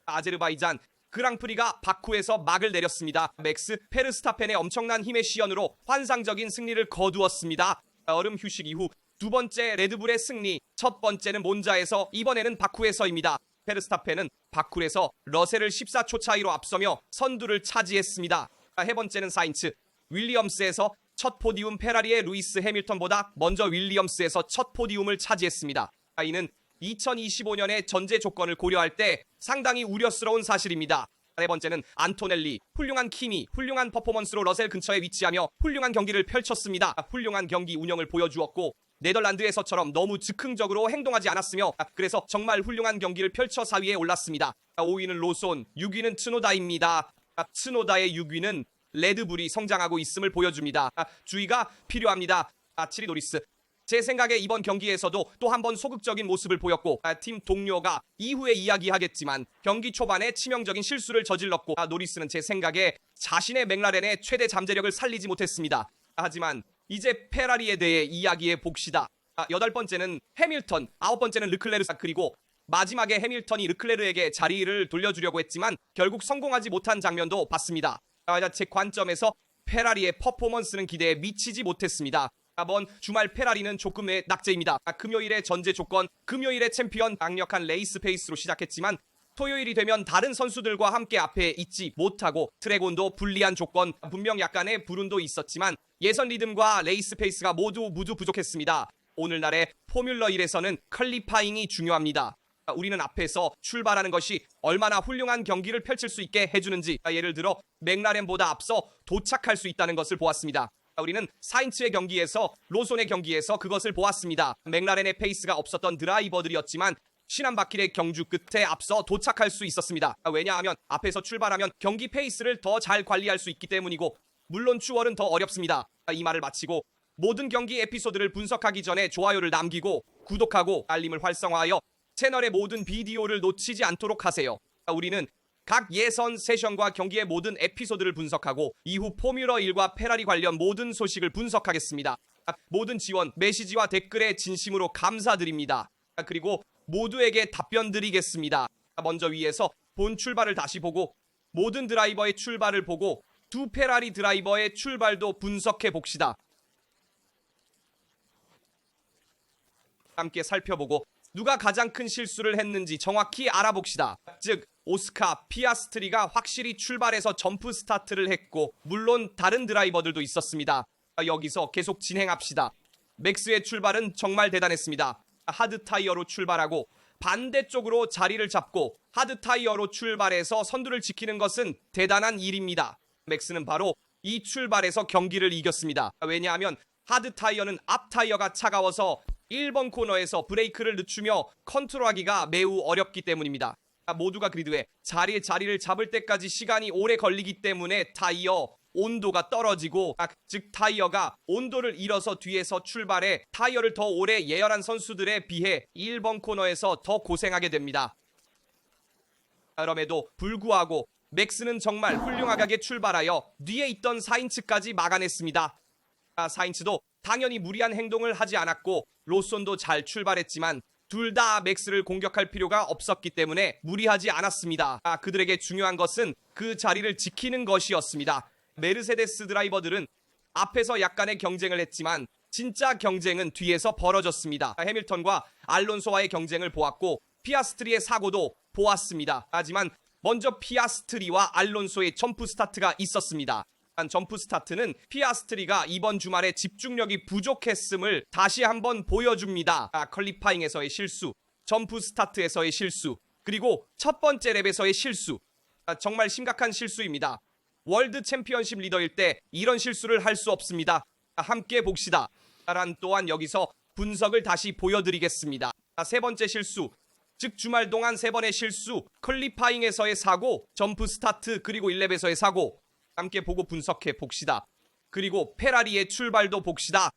아제르바이잔 그랑프리가 바쿠에서 막을 내렸습니다. 맥스 페르스타펜의 엄청난 힘의 시연으로 환상적인 승리를 거두었습니다. 얼음 휴식 이후 두 번째 레드불의 승리, 첫 번째는 몬자에서, 이번에는 바쿠에서입니다. 페르스타펜은 바쿠에서 러셀을 14초 차이로 앞서며 선두를 차지했습니다. 세 번째는 사인츠, 윌리엄스에서 첫 포디움 페라리의 루이스 해밀턴보다 먼저 윌리엄스에서 첫 포디움을 차지했습니다. 이는 2025년의 전제 조건을 고려할 때 상당히 우려스러운 사실입니다. 네 번째는 안토넬리, 훌륭한 키미, 훌륭한 퍼포먼스로 러셀 근처에 위치하며 훌륭한 경기를 펼쳤습니다. 훌륭한 경기 운영을 보여주었고 네덜란드에서처럼 너무 즉흥적으로 행동하지 않았으며 그래서 정말 훌륭한 경기를 펼쳐 4위에 올랐습니다. 5위는 로손, 6위는 츠노다입니다. 츠노다의 6위는 레드불이 성장하고 있음을 보여줍니다. 주의가 필요합니다. 7위 노리스. 제 생각에 이번 경기에서도 또 한 번 소극적인 모습을 보였고 팀 동료가 이후에 이야기하겠지만 경기 초반에 치명적인 실수를 저질렀고 노리스는 제 생각에 자신의 맥라렌의 최대 잠재력을 살리지 못했습니다. 하지만 이제 페라리에 대해 이야기해 봅시다. 8번째는 해밀턴, 9번째는 르클레르, 그리고 마지막에 해밀턴이 르클레르에게 자리를 돌려주려고 했지만 결국 성공하지 못한 장면도 봤습니다. 제 관점에서 페라리의 퍼포먼스는 기대에 미치지 못했습니다. 먼 주말 페라리는 조금의 낙제입니다. 금요일의 전제 조건, 금요일의 챔피언, 강력한 레이스 페이스로 시작했지만 토요일이 되면 다른 선수들과 함께 앞에 있지 못하고 트래곤도 불리한 조건, 분명 약간의 불운도 있었지만 예선 리듬과 레이스 페이스가 모두 부족했습니다. 오늘날의 포뮬러 1에서는 퀄리파잉이 중요합니다. 우리는 앞에서 출발하는 것이 얼마나 훌륭한 경기를 펼칠 수 있게 해주는지, 예를 들어 맥라렌보다 앞서 도착할 수 있다는 것을 보았습니다. 우리는 사인츠의 경기에서, 로손의 경기에서 그것을 보았습니다. 맥라렌의 페이스가 없었던 드라이버들이었지만 신한바퀴의 경주 끝에 앞서 도착할 수 있었습니다. 왜냐하면 앞에서 출발하면 경기 페이스를 더 잘 관리할 수 있기 때문이고, 물론 추월은 더 어렵습니다. 이 말을 마치고 모든 경기 에피소드를 분석하기 전에 좋아요를 남기고 구독하고 알림을 활성화하여 채널의 모든 비디오를 놓치지 않도록 하세요. 우리는 각 예선 세션과 경기의 모든 에피소드를 분석하고 이후 포뮬러 1과 페라리 관련 모든 소식을 분석하겠습니다. 모든 지원, 메시지와 댓글에 진심으로 감사드립니다. 그리고 모두에게 답변 드리겠습니다. 먼저 위에서 본 출발을 다시 보고 모든 드라이버의 출발을 보고 두 페라리 드라이버의 출발도 분석해 봅시다. 함께 살펴보고 누가 가장 큰 실수를 했는지 정확히 알아봅시다. 즉 오스카 피아스트리가 확실히 출발해서 점프 스타트를 했고, 물론 다른 드라이버들도 있었습니다. 여기서 계속 진행합시다. 맥스의 출발은 정말 대단했습니다. 하드 타이어로 출발하고 반대쪽으로 자리를 잡고 하드 타이어로 출발해서 선두를 지키는 것은 대단한 일입니다. 맥스는 바로 이 출발에서 경기를 이겼습니다. 왜냐하면 하드 타이어는 앞 타이어가 차가워서 1번 코너에서 브레이크를 늦추며 컨트롤하기가 매우 어렵기 때문입니다. 모두가 그리드에 자리를 잡을 때까지 시간이 오래 걸리기 때문에 타이어 온도가 떨어지고, 즉 타이어가 온도를 잃어서 뒤에서 출발해 타이어를 더 오래 예열한 선수들에 비해 1번 코너에서 더 고생하게 됩니다. 그럼에도 불구하고 맥스는 정말 훌륭하게 출발하여 뒤에 있던 사인츠까지 막아냈습니다. 사인츠도 당연히 무리한 행동을 하지 않았고 로손도 잘 출발했지만 둘 다 맥스를 공격할 필요가 없었기 때문에 무리하지 않았습니다. 그들에게 중요한 것은 그 자리를 지키는 것이었습니다. 메르세데스 드라이버들은 앞에서 약간의 경쟁을 했지만 진짜 경쟁은 뒤에서 벌어졌습니다. 해밀턴과 알론소와의 경쟁을 보았고 피아스트리의 사고도 보았습니다. 하지만 먼저 피아스트리와 알론소의 점프 스타트가 있었습니다. 점프 스타트는 피아스트리가 이번 주말에 집중력이 부족했음을 다시 한번 보여줍니다. 퀄리파잉에서의 실수, 점프 스타트에서의 실수, 그리고 첫 번째 랩에서의 실수, 정말 심각한 실수입니다. 월드 챔피언십 리더일 때 이런 실수를 할 수 없습니다. 함께 봅시다. 또한 여기서 분석을 다시 보여드리겠습니다. 세 번째 실수, 즉 주말 동안 3번의 실수, 퀄리파잉에서의 사고, 점프 스타트, 그리고 1랩에서의 사고, 함께 보고 분석해 봅시다. 그리고 페라리의 출발도 봅시다.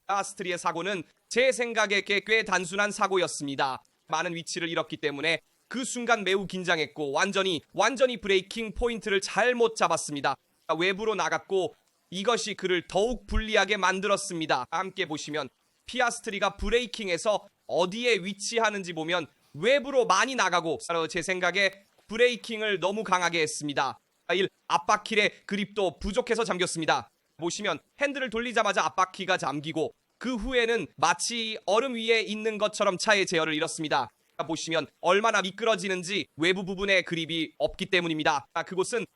아스트리의 사고는 제 생각에 꽤 단순한 사고였습니다. 많은 위치를 잃었기 때문에 그 순간 매우 긴장했고 완전히 브레이킹 포인트를 잘못 잡았습니다. 외부로 나갔고 이것이 그를 더욱 불리하게 만들었습니다. 함께 보시면 피아스트리가 브레이킹에서 어디에 위치하는지 보면 외부로 많이 나가고 제 생각에 브레이킹을 너무 강하게 했습니다. 1. 앞바퀴의 그립도 부족해서 잠겼습니다. 보시면 핸들을 돌리자마자 앞바퀴가 잠기고 그 후에는 마치 얼음 위에 있는 것처럼 차의 제어를 잃었습니다. 보시면 얼마나 미끄러지는지 외부 부분에 그립이 없기 때문입니다. 그곳은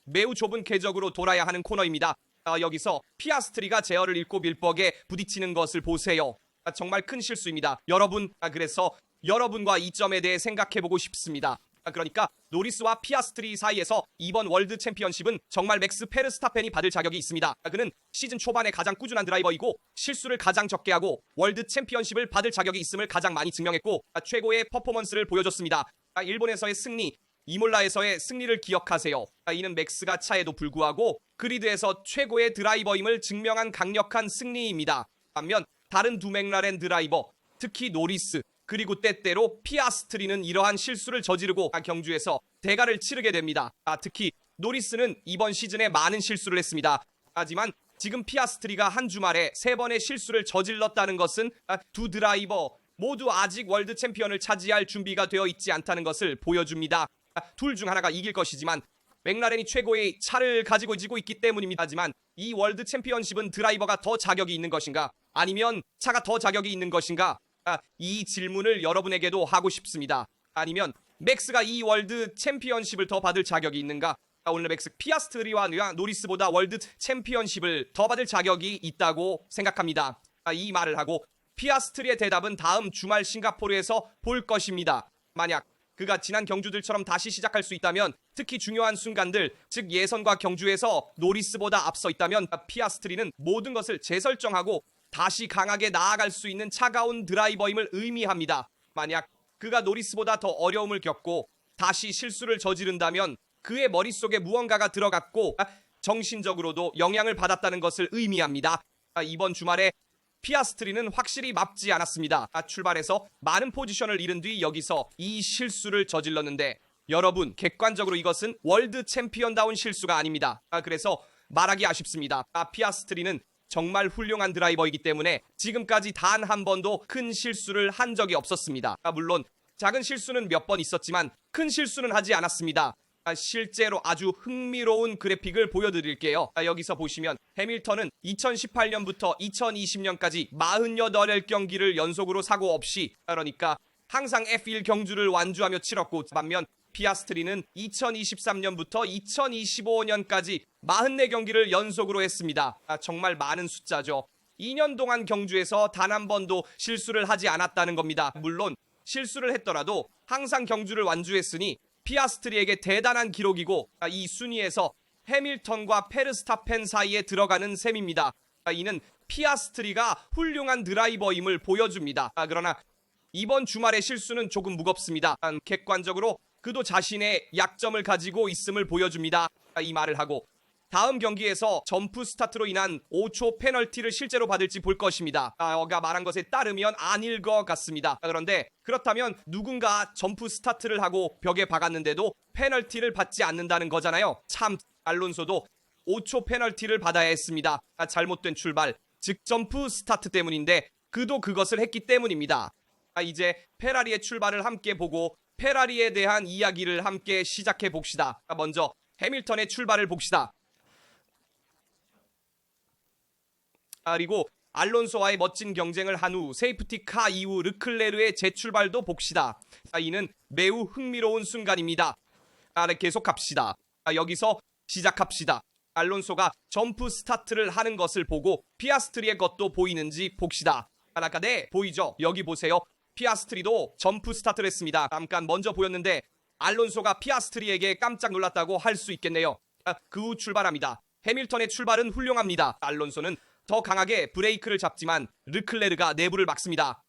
매우 좁은 궤적으로 돌아야 하는 코너입니다. 여기서 피아스트리가 제어를 잃고 밀벅에 부딪히는 것을 보세요. 정말 큰 실수입니다. 여러분, 그래서 여러분과 이 점에 대해 생각해보고 싶습니다. 그러니까 노리스와 피아스트리 사이에서 이번 월드 챔피언십은 정말 맥스 페르스타펜이 받을 자격이 있습니다. 그는 시즌 초반에 가장 꾸준한 드라이버이고 실수를 가장 적게 하고 월드 챔피언십을 받을 자격이 있음을 가장 많이 증명했고 최고의 퍼포먼스를 보여줬습니다. 일본에서의 승리, 이몰라에서의 승리를 기억하세요. 이는 맥스가 차에도 불구하고 그리드에서 최고의 드라이버임을 증명한 강력한 승리입니다. 반면 다른 두 맥라렌 드라이버, 특히 노리스, 그리고 때때로 피아스트리는 이러한 실수를 저지르고 경주에서 대가를 치르게 됩니다. 특히 노리스는 이번 시즌에 많은 실수를 했습니다. 하지만 지금 피아스트리가 한 주말에 3번의 실수를 저질렀다는 것은 두 드라이버 모두 아직 월드 챔피언을 차지할 준비가 되어 있지 않다는 것을 보여줍니다. 둘 중 하나가 이길 것이지만 맥라렌이 최고의 차를 가지고 지고 있기 때문입니다. 하지만 이 월드 챔피언십은 드라이버가 더 자격이 있는 것인가? 아니면 차가 더 자격이 있는 것인가? 이 질문을 여러분에게도 하고 싶습니다. 아니면 맥스가 이 월드 챔피언십을 더 받을 자격이 있는가? 오늘 맥스 피아스트리와 노리스보다 월드 챔피언십을 더 받을 자격이 있다고 생각합니다. 이 말을 하고 피아스트리의 대답은 다음 주말 싱가포르에서 볼 것입니다. 만약 그가 지난 경주들처럼 다시 시작할 수 있다면, 특히 중요한 순간들, 즉 예선과 경주에서 노리스보다 앞서 있다면 피아스트리는 모든 것을 재설정하고 다시 강하게 나아갈 수 있는 차가운 드라이버임을 의미합니다. 만약 그가 노리스보다 더 어려움을 겪고 다시 실수를 저지른다면 그의 머릿속에 무언가가 들어갔고 정신적으로도 영향을 받았다는 것을 의미합니다. 이번 주말에 피아스트리는 확실히 맙지 않았습니다. 출발해서 많은 포지션을 잃은 뒤 여기서 이 실수를 저질렀는데 여러분, 객관적으로 이것은 월드 챔피언다운 실수가 아닙니다. 그래서 말하기 아쉽습니다. 피아스트리는 정말 훌륭한 드라이버이기 때문에 지금까지 단 한 번도 큰 실수를 한 적이 없었습니다. 물론 작은 실수는 몇 번 있었지만 큰 실수는 하지 않았습니다. 실제로 아주 흥미로운 그래픽을 보여드릴게요. 여기서 보시면 해밀턴은 2018년부터 2020년까지 48경기를 연속으로 사고 없이, 그러니까 항상 F1 경주를 완주하며 치렀고, 반면 피아스트리는 2023년부터 2025년까지 44경기를 연속으로 했습니다. 정말 많은 숫자죠. 2년 동안 경주에서 단 한 번도 실수를 하지 않았다는 겁니다. 물론 실수를 했더라도 항상 경주를 완주했으니 피아스트리에게 대단한 기록이고 이 순위에서 해밀턴과 페르스타펜 사이에 들어가는 셈입니다. 이는 피아스트리가 훌륭한 드라이버임을 보여줍니다. 그러나 이번 주말의 실수는 조금 무겁습니다. 객관적으로 그도 자신의 약점을 가지고 있음을 보여줍니다. 이 말을 하고 다음 경기에서 점프 스타트로 인한 5초 페널티를 실제로 받을지 볼 것입니다. 어가 말한 것에 따르면 아닐 것 같습니다. 그런데 그렇다면 누군가 점프 스타트를 하고 벽에 박았는데도 페널티를 받지 않는다는 거잖아요. 참, 알론소도 5초 페널티를 받아야 했습니다. 잘못된 출발, 즉 점프 스타트 때문인데 그도 그것을 했기 때문입니다. 이제 페라리의 출발을 함께 보고 페라리에 대한 이야기를 함께 시작해 봅시다. 먼저 해밀턴의 출발을 봅시다. 그리고 알론소와의 멋진 경쟁을 한 후 세이프티카 이후 르클레르의 재출발도 봅시다. 이는 매우 흥미로운 순간입니다. 계속 갑시다. 여기서 시작합시다. 알론소가 점프 스타트를 하는 것을 보고 피아스트리의 것도 보이는지 봅시다. 네, 보이죠? 여기 보세요. 피아스트리도 점프 스타트를 했습니다. 잠깐 먼저 보였는데 알론소가 피아스트리에게 깜짝 놀랐다고 할 수 있겠네요. 그 후 출발합니다. 해밀턴의 출발은 훌륭합니다. 알론소는 더 강하게 브레이크를 잡지만 르클레르가 내부를 막습니다.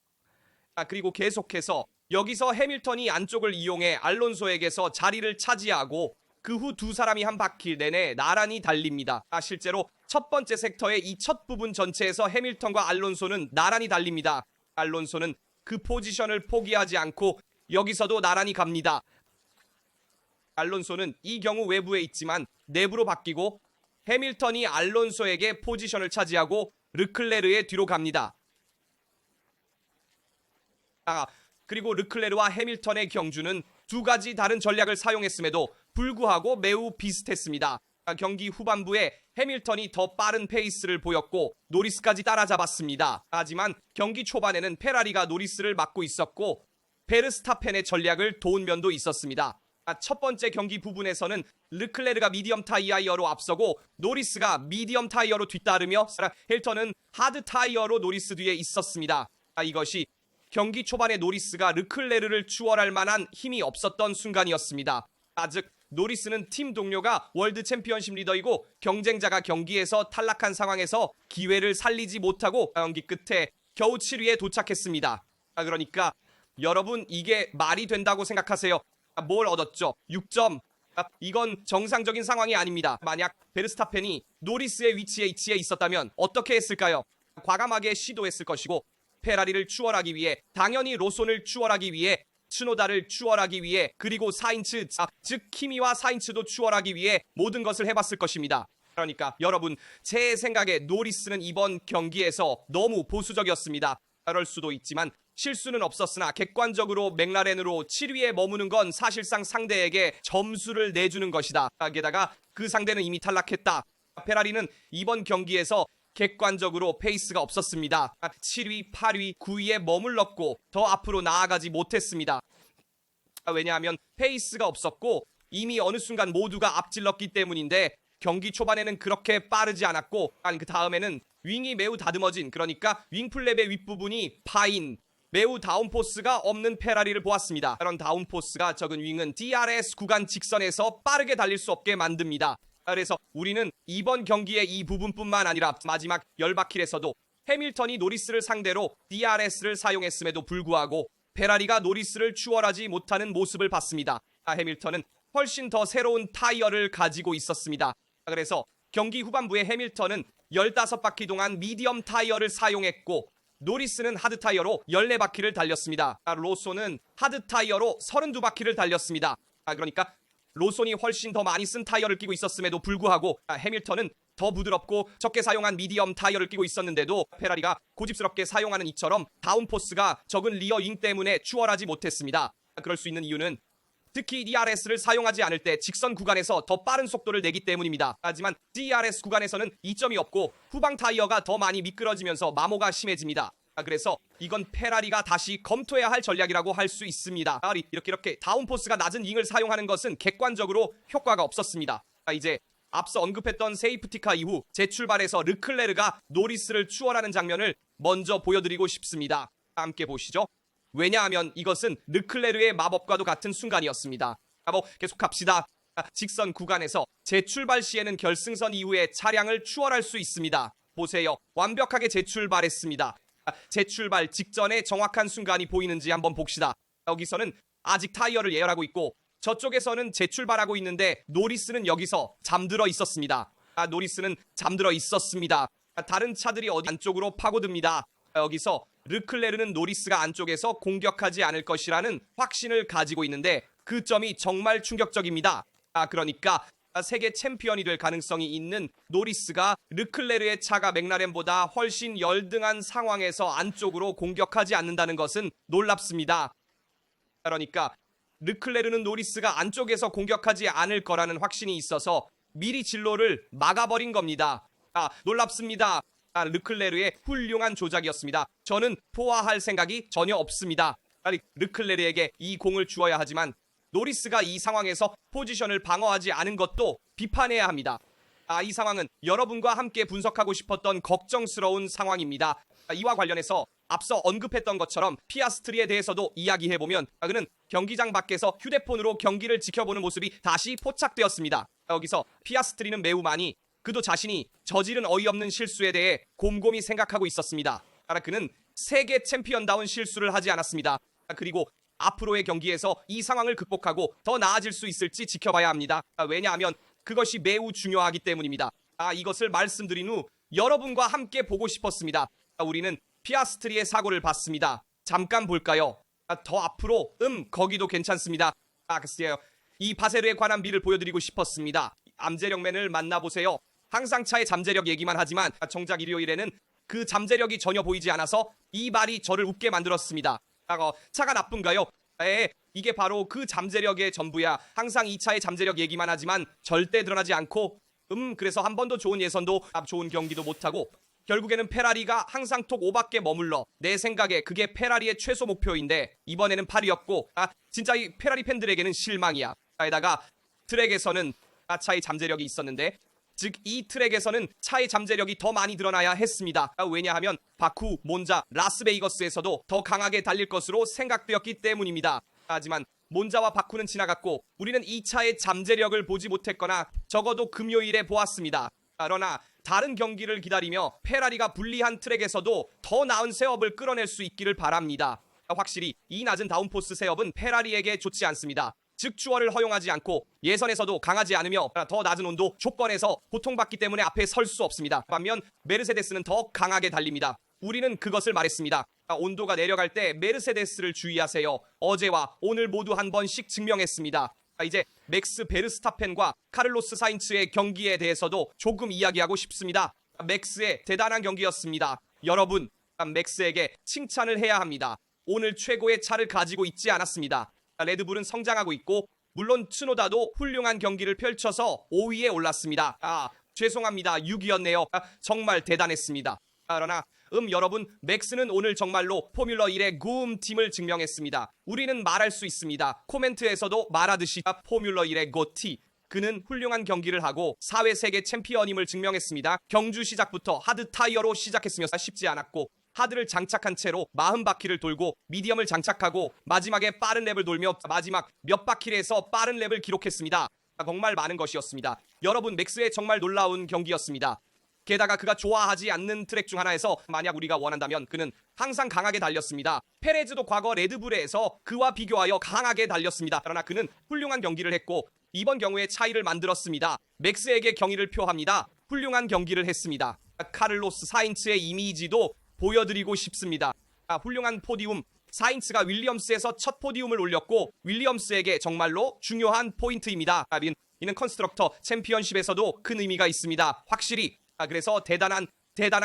그리고 계속해서 여기서 해밀턴이 안쪽을 이용해 알론소에게서 자리를 차지하고 그 후 두 사람이 한 바퀴 내내 나란히 달립니다. 실제로 첫 번째 섹터의 이 첫 부분 전체에서 해밀턴과 알론소는 나란히 달립니다. 알론소는 그 포지션을 포기하지 않고 여기서도 나란히 갑니다. 알론소는 이 경우 외부에 있지만 내부로 바뀌고 해밀턴이 알론소에게 포지션을 차지하고 르클레르의 뒤로 갑니다. 그리고 르클레르와 해밀턴의 경주는 두 가지 다른 전략을 사용했음에도 불구하고 매우 비슷했습니다. 경기 후반부에 해밀턴이 더 빠른 페이스를 보였고 노리스까지 따라잡았습니다. 하지만 경기 초반에는 페라리가 노리스를 막고 있었고 베르스타펜의 전략을 도운 면도 있었습니다. 첫 번째 경기 부분에서는 르클레르가 미디엄 타이어로 앞서고 노리스가 미디엄 타이어로 뒤따르며 헬턴은 하드 타이어로 노리스 뒤에 있었습니다. 이것이 경기 초반에 노리스가 르클레르를 추월할 만한 힘이 없었던 순간이었습니다. 즉 노리스는 팀 동료가 월드 챔피언십 리더이고 경쟁자가 경기에서 탈락한 상황에서 기회를 살리지 못하고 경기 끝에 겨우 7위에 도착했습니다. 그러니까 여러분 이게 말이 된다고 생각하세요? 뭘 얻었죠? 6점. 이건 정상적인 상황이 아닙니다. 만약 베르스타펜이 노리스의 위치에 있었다면 어떻게 했을까요? 과감하게 시도했을 것이고 페라리를 추월하기 위해 당연히 로손을 추월하기 위해 츠노다를 추월하기 위해 그리고 사인츠 즉 키미와 사인츠도 추월하기 위해 모든 것을 해봤을 것입니다. 그러니까 여러분 제 생각에 노리스는 이번 경기에서 너무 보수적이었습니다. 그럴 수도 있지만 실수는 없었으나 객관적으로 맥라렌으로 7위에 머무는 건 사실상 상대에게 점수를 내주는 것이다. 게다가 그 상대는 이미 탈락했다. 페라리는 이번 경기에서 객관적으로 페이스가 없었습니다. 7위, 8위, 9위에 머물렀고 더 앞으로 나아가지 못했습니다. 왜냐하면 페이스가 없었고 이미 어느 순간 모두가 앞질렀기 때문인데 경기 초반에는 그렇게 빠르지 않았고 그 다음에는 윙이 매우 다듬어진 그러니까 윙플랩의 윗부분이 파인 매우 다운포스가 없는 페라리를 보았습니다. 그런 다운포스가 적은 윙은 DRS 구간 직선에서 빠르게 달릴 수 없게 만듭니다. 그래서 우리는 이번 경기의 이 부분뿐만 아니라 마지막 10바퀴에서도 해밀턴이 노리스를 상대로 DRS를 사용했음에도 불구하고 페라리가 노리스를 추월하지 못하는 모습을 봤습니다. 해밀턴은 훨씬 더 새로운 타이어를 가지고 있었습니다. 그래서 경기 후반부에 해밀턴은 15바퀴 동안 미디엄 타이어를 사용했고 노리스는 하드 타이어로 14바퀴를 달렸습니다. 로손은 하드 타이어로 32바퀴를 달렸습니다. 그러니까 로손이 훨씬 더 많이 쓴 타이어를 끼고 있었음에도 불구하고 해밀턴은 더 부드럽고 적게 사용한 미디엄 타이어를 끼고 있었는데도 페라리가 고집스럽게 사용하는 이처럼 다운포스가 적은 리어 윙 때문에 추월하지 못했습니다. 그럴 수 있는 이유는 특히 DRS를 사용하지 않을 때 직선 구간에서 더 빠른 속도를 내기 때문입니다. 하지만 DRS 구간에서는 이점이 없고 후방 타이어가 더 많이 미끄러지면서 마모가 심해집니다. 그래서 이건 페라리가 다시 검토해야 할 전략이라고 할 수 있습니다. 이렇게 다운포스가 낮은 윙을 사용하는 것은 객관적으로 효과가 없었습니다. 이제 앞서 언급했던 세이프티카 이후 재출발에서 르클레르가 노리스를 추월하는 장면을 먼저 보여드리고 싶습니다. 함께 보시죠. 왜냐하면 이것은 르클레르의 마법과도 같은 순간이었습니다. 계속 갑시다. 직선 구간에서 재출발 시에는 결승선 이후에 차량을 추월할 수 있습니다. 보세요. 완벽하게 재출발했습니다. 재출발 직전에 정확한 순간이 보이는지 한번 봅시다. 여기서는 아직 타이어를 예열하고 있고 저쪽에서는 재출발하고 있는데 노리스는 여기서 잠들어 있었습니다. 노리스는 잠들어 있었습니다. 다른 차들이 어디 안쪽으로 파고듭니다. 여기서 르클레르는 노리스가 안쪽에서 공격하지 않을 것이라는 확신을 가지고 있는데 그 점이 정말 충격적입니다. 그러니까 세계 챔피언이 될 가능성이 있는 노리스가 르클레르의 차가 맥라렌보다 훨씬 열등한 상황에서 안쪽으로 공격하지 않는다는 것은 놀랍습니다. 그러니까 르클레르는 노리스가 안쪽에서 공격하지 않을 거라는 확신이 있어서 미리 진로를 막아버린 겁니다. 놀랍습니다. 르클레르의 훌륭한 조작이었습니다. 저는 포화할 생각이 전혀 없습니다. 르클레르에게 이 공을 주어야 하지만 노리스가 이 상황에서 포지션을 방어하지 않은 것도 비판해야 합니다. 이 상황은 여러분과 함께 분석하고 싶었던 걱정스러운 상황입니다. 이와 관련해서 앞서 언급했던 것처럼 피아스트리에 대해서도 이야기해보면 그는 경기장 밖에서 휴대폰으로 경기를 지켜보는 모습이 다시 포착되었습니다. 여기서 피아스트리는 매우 많이 그도 자신이 저지른 어이없는 실수에 대해 곰곰이 생각하고 있었습니다. 그는 세계 챔피언다운 실수를 하지 않았습니다. 그리고 앞으로의 경기에서 이 상황을 극복하고 더 나아질 수 있을지 지켜봐야 합니다. 왜냐하면 그것이 매우 중요하기 때문입니다. 이것을 말씀드린 후 여러분과 함께 보고 싶었습니다. 우리는 피아스트리의 사고를 봤습니다. 잠깐 볼까요? 더 앞으로 거기도 괜찮습니다. 글쎄요. 이 바세르에 관한 미를 보여드리고 싶었습니다. 암제력맨을 만나보세요. 항상 차의 잠재력 얘기만 하지만 정작 일요일에는 그 잠재력이 전혀 보이지 않아서 이 말이 저를 웃게 만들었습니다. 차가 나쁜가요? 이게 바로 그 잠재력의 전부야. 항상 이 차의 잠재력 얘기만 하지만 절대 드러나지 않고 그래서 한 번도 좋은 예선도 좋은 경기도 못하고 결국에는 페라리가 항상 톱 5밖에 머물러. 내 생각에 그게 페라리의 최소 목표인데 이번에는 8위였고 진짜 이 페라리 팬들에게는 실망이야. 게다가 트랙에서는 차의 잠재력이 있었는데 즉 이 트랙에서는 차의 잠재력이 더 많이 드러나야 했습니다. 왜냐하면 바쿠, 몬자, 라스베이거스에서도 더 강하게 달릴 것으로 생각되었기 때문입니다. 하지만 몬자와 바쿠는 지나갔고 우리는 이 차의 잠재력을 보지 못했거나 적어도 금요일에 보았습니다. 그러나 다른 경기를 기다리며 페라리가 불리한 트랙에서도 더 나은 세업을 끌어낼 수 있기를 바랍니다. 확실히 이 낮은 다운포스 세업은 페라리에게 좋지 않습니다. 즉 추월을 허용하지 않고 예선에서도 강하지 않으며 더 낮은 온도 조건에서 고통받기 때문에 앞에 설 수 없습니다. 반면 메르세데스는 더 강하게 달립니다. 우리는 그것을 말했습니다. 온도가 내려갈 때 메르세데스를 주의하세요. 어제와 오늘 모두 한 번씩 증명했습니다. 이제 맥스 베르스타펜과 카를로스 사인츠의 경기에 대해서도 조금 이야기하고 싶습니다. 맥스의 대단한 경기였습니다. 여러분, 맥스에게 칭찬을 해야 합니다. 오늘 최고의 차를 가지고 있지 않았습니다. 레드불은 성장하고 있고 물론 츠노다도 훌륭한 경기를 펼쳐서 5위에 올랐습니다. 죄송합니다. 6위였네요. 정말 대단했습니다. 그러나 여러분, 맥스는 오늘 정말로 포뮬러 1의 고음팀을 증명했습니다. 우리는 말할 수 있습니다. 코멘트에서도 말하듯이 포뮬러 1의 고티. 그는 훌륭한 경기를 하고 4회 세계 챔피언임을 증명했습니다. 경주 시작부터 하드 타이어로 시작했으며 쉽지 않았고 하드를 장착한 채로 40바퀴를 돌고 미디엄을 장착하고 마지막에 빠른 랩을 돌며 마지막 몇 바퀴를 해서 빠른 랩을 기록했습니다. 정말 많은 것이었습니다. 여러분, 맥스의 정말 놀라운 경기였습니다. 게다가 그가 좋아하지 않는 트랙 중 하나에서 만약 우리가 원한다면 그는 항상 강하게 달렸습니다. 페레즈도 과거 레드불에서 그와 비교하여 강하게 달렸습니다. 그러나 그는 훌륭한 경기를 했고 이번 경우에 차이를 만들었습니다. 맥스에게 경의를 표합니다. 훌륭한 경기를 했습니다. 카를로스 사인츠의 이미지도 보여드리고 싶습니다. 훌륭한 포디움. 사인츠가 윌리엄스에서 첫 포디움을 올렸고 윌리엄스에게 정말로 중요한 포인트입니다. 이는 컨스트럭터 챔피언십에서도 큰 의미가 있습니다. 확실히. 그래서 대단한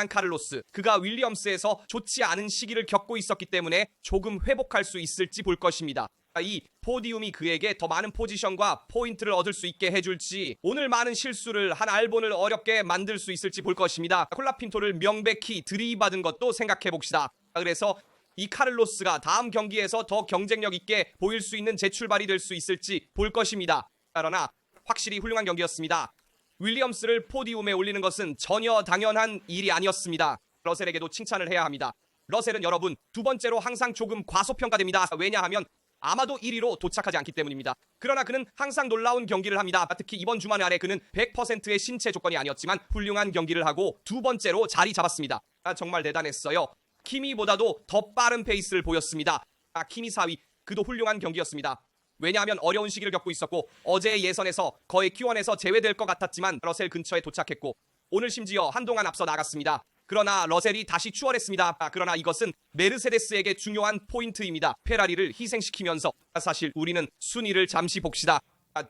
카를로스. 그가 윌리엄스에서 좋지 않은 시기를 겪고 있었기 때문에 조금 회복할 수 있을지 볼 것입니다. 이 포디움이 그에게 더 많은 포지션과 포인트를 얻을 수 있게 해줄지 오늘 많은 실수를 한 알본을 어렵게 만들 수 있을지 볼 것입니다. 콜라핀토를 명백히 들이받은 것도 생각해봅시다. 그래서 이 카를로스가 다음 경기에서 더 경쟁력 있게 보일 수 있는 재출발이 될 수 있을지 볼 것입니다. 그러나 확실히 훌륭한 경기였습니다. 윌리엄스를 포디움에 올리는 것은 전혀 당연한 일이 아니었습니다. 러셀에게도 칭찬을 해야 합니다. 러셀은 여러분 두 번째로 항상 조금 과소평가됩니다. 왜냐하면 아마도 1위로 도착하지 않기 때문입니다. 그러나 그는 항상 놀라운 경기를 합니다. 특히 이번 주말 안에 그는 100%의 신체 조건이 아니었지만 훌륭한 경기를 하고 두 번째로 자리 잡았습니다. 정말 대단했어요. 키미보다도 더 빠른 페이스를 보였습니다. 키미 4위. 그도 훌륭한 경기였습니다. 왜냐하면 어려운 시기를 겪고 있었고 어제의 예선에서 거의 Q1에서 제외될 것 같았지만 러셀 근처에 도착했고 오늘 심지어 한동안 앞서 나갔습니다. 그러나 러셀이 다시 추월했습니다. 그러나 이것은 메르세데스에게 중요한 포인트입니다. 페라리를 희생시키면서 사실 우리는 순위를 잠시 봅시다.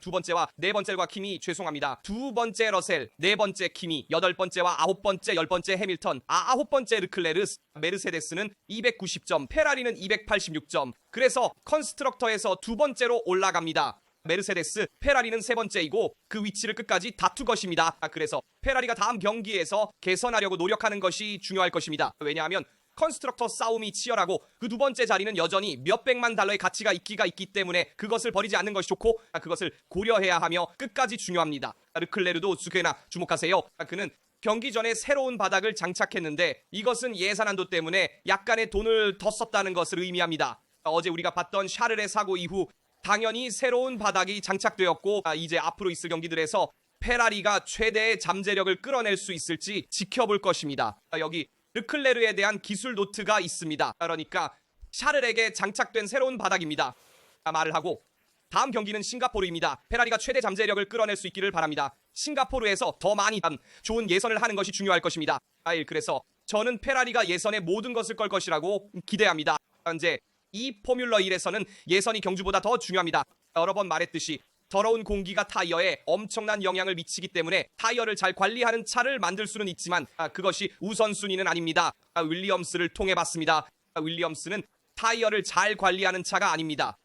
두 번째와 네 번째와 키미 죄송합니다. 두 번째 러셀, 네 번째 키미, 여덟 번째와 아홉 번째, 열 번째 해밀턴, 아홉 번째 르클레르, 메르세데스는 290점, 페라리는 286점. 그래서 컨스트럭터에서 두 번째로 올라갑니다. 메르세데스, 페라리는 세 번째이고 그 위치를 끝까지 다투 것입니다. 그래서 페라리가 다음 경기에서 개선하려고 노력하는 것이 중요할 것입니다. 왜냐하면 컨스트럭터 싸움이 치열하고 그 두 번째 자리는 여전히 몇백만 달러의 가치가 있기 때문에 그것을 버리지 않는 것이 좋고 그것을 고려해야 하며 끝까지 중요합니다. 르클레르도 수케나 주목하세요. 그는 경기 전에 새로운 바닥을 장착했는데 이것은 예산한도 때문에 약간의 돈을 더 썼다는 것을 의미합니다. 어제 우리가 봤던 샤를의 사고 이후 당연히 새로운 바닥이 장착되었고 이제 앞으로 있을 경기들에서 페라리가 최대의 잠재력을 끌어낼 수 있을지 지켜볼 것입니다. 여기 르클레르에 대한 기술 노트가 있습니다. 그러니까 샤를에게 장착된 새로운 바닥입니다. 말을 하고 다음 경기는 싱가포르입니다. 페라리가 최대 잠재력을 끌어낼 수 있기를 바랍니다. 싱가포르에서 더 많이 좋은 예선을 하는 것이 중요할 것입니다. 그래서 저는 페라리가 예선에 모든 것을 걸 것이라고 기대합니다. 현재 이 포뮬러 1에서는 예선이 경주보다 더 중요합니다. 여러 번 말했듯이 더러운 공기가 타이어에 엄청난 영향을 미치기 때문에 타이어를 잘 관리하는 차를 만들 수는 있지만 그것이 우선순위는 아닙니다. 윌리엄스를 통해 봤습니다. 윌리엄스는 타이어를 잘 관리하는 차가 아닙니다.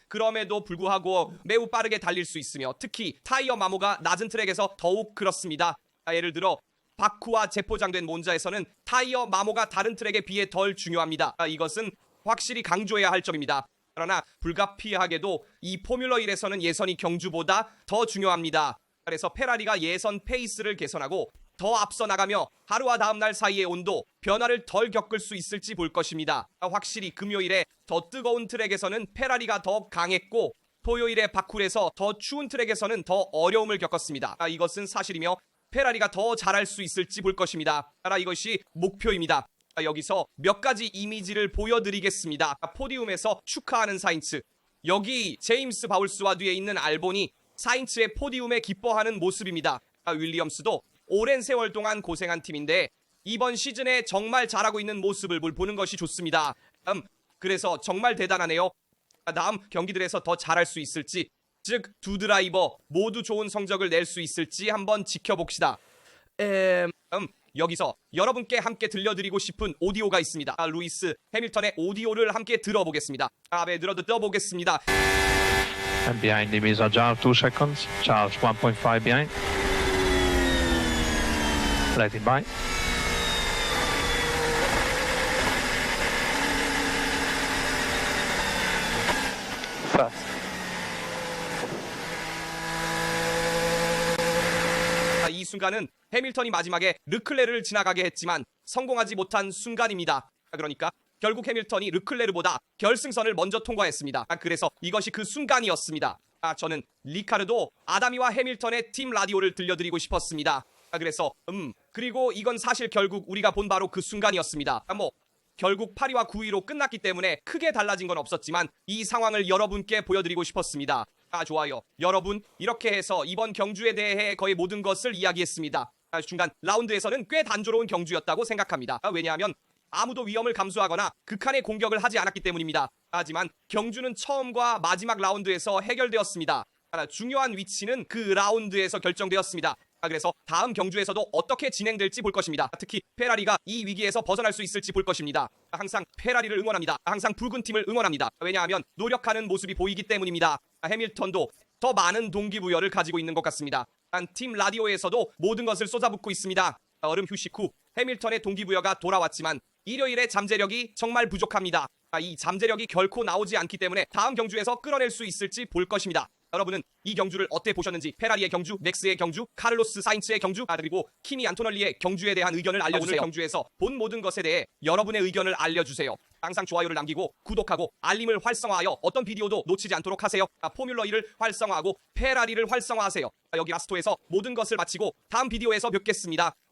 그럼에도 불구하고 매우 빠르게 달릴 수 있으며 특히 타이어 마모가 낮은 트랙에서 더욱 그렇습니다. 예를 들어 바쿠와 재포장된 몬자에서는 타이어 마모가 다른 트랙에 비해 덜 중요합니다. 이것은 확실히 강조해야 할 점입니다. 그러나 불가피하게도 이 포뮬러 1에서는 예선이 경주보다 더 중요합니다. 그래서 페라리가 예선 페이스를 개선하고 더 앞서 나가며 하루와 다음 날 사이의 온도 변화를 덜 겪을 수 있을지 볼 것입니다. 확실히 금요일에 더 뜨거운 트랙에서는 페라리가 더 강했고 토요일에 바쿠에서 더 추운 트랙에서는 더 어려움을 겪었습니다. 이것은 사실이며 페라리가 더 잘할 수 있을지 볼 것입니다. 이것이 목표입니다. 여기서 몇 가지 이미지를 보여드리겠습니다. 포디움에서 축하하는 사인츠. 여기 제임스 바울스와 뒤에 있는 알본이 사인츠의 포디움에 기뻐하는 모습입니다. 윌리엄스도 오랜 세월 동안 고생한 팀인데 이번 시즌에 정말 잘하고 있는 모습을 보는 것이 좋습니다. 그래서 정말 대단하네요. 다음 경기들에서 더 잘할 수 있을지, 즉 두 드라이버 모두 좋은 성적을 낼 수 있을지 한번 지켜봅시다. 여기서 여러분께 함께 들려드리고 싶은 오디오가 있습니다. 루이스 해밀턴의 오디오를 함께 들어보겠습니다. 네, 들어보겠습니다. And behind him is Charles 2 seconds. Charles 1.5 behind. Let him by. Fast. 이 순간은 해밀턴이 마지막에 르클레르를 지나가게 했지만 성공하지 못한 순간입니다. 그러니까 결국 해밀턴이 르클레르보다 결승선을 먼저 통과했습니다. 그래서 이것이 그 순간이었습니다. 저는 리카르도, 아다미와 해밀턴의 팀 라디오를 들려드리고 싶었습니다. 그리고 이건 사실 결국 우리가 본 바로 그 순간이었습니다. 결국 8위와 9위로 끝났기 때문에 크게 달라진 건 없었지만 이 상황을 여러분께 보여드리고 싶었습니다. 좋아요. 여러분, 이렇게 해서 이번 경주에 대해 거의 모든 것을 이야기했습니다. 중간 라운드에서는 꽤 단조로운 경주였다고 생각합니다. 왜냐하면 아무도 위험을 감수하거나 극한의 공격을 하지 않았기 때문입니다. 하지만 경주는 처음과 마지막 라운드에서 해결되었습니다. 중요한 위치는 그 라운드에서 결정되었습니다. 그래서 다음 경주에서도 어떻게 진행될지 볼 것입니다. 특히 페라리가 이 위기에서 벗어날 수 있을지 볼 것입니다. 항상 페라리를 응원합니다. 항상 붉은 팀을 응원합니다. 왜냐하면 노력하는 모습이 보이기 때문입니다. 해밀턴도 더 많은 동기부여를 가지고 있는 것 같습니다. 팀 라디오에서도 모든 것을 쏟아붓고 있습니다. 얼음 휴식 후 해밀턴의 동기부여가 돌아왔지만 일요일에 잠재력이 정말 부족합니다. 이 잠재력이 결코 나오지 않기 때문에 다음 경주에서 끌어낼 수 있을지 볼 것입니다. 여러분은 이 경주를 어떻게 보셨는지, 페라리의 경주, 맥스의 경주, 카를로스 사인츠의 경주, 그리고 키미 안토널리의 경주에 대한 의견을 알려주세요. 오늘 경주에서 본 모든 것에 대해 여러분의 의견을 알려주세요. 항상 좋아요를 남기고 구독하고 알림을 활성화하여 어떤 비디오도 놓치지 않도록 하세요. 포뮬러 1을 활성화하고 페라리를 활성화하세요. 여기 라스토에서 모든 것을 마치고 다음 비디오에서 뵙겠습니다.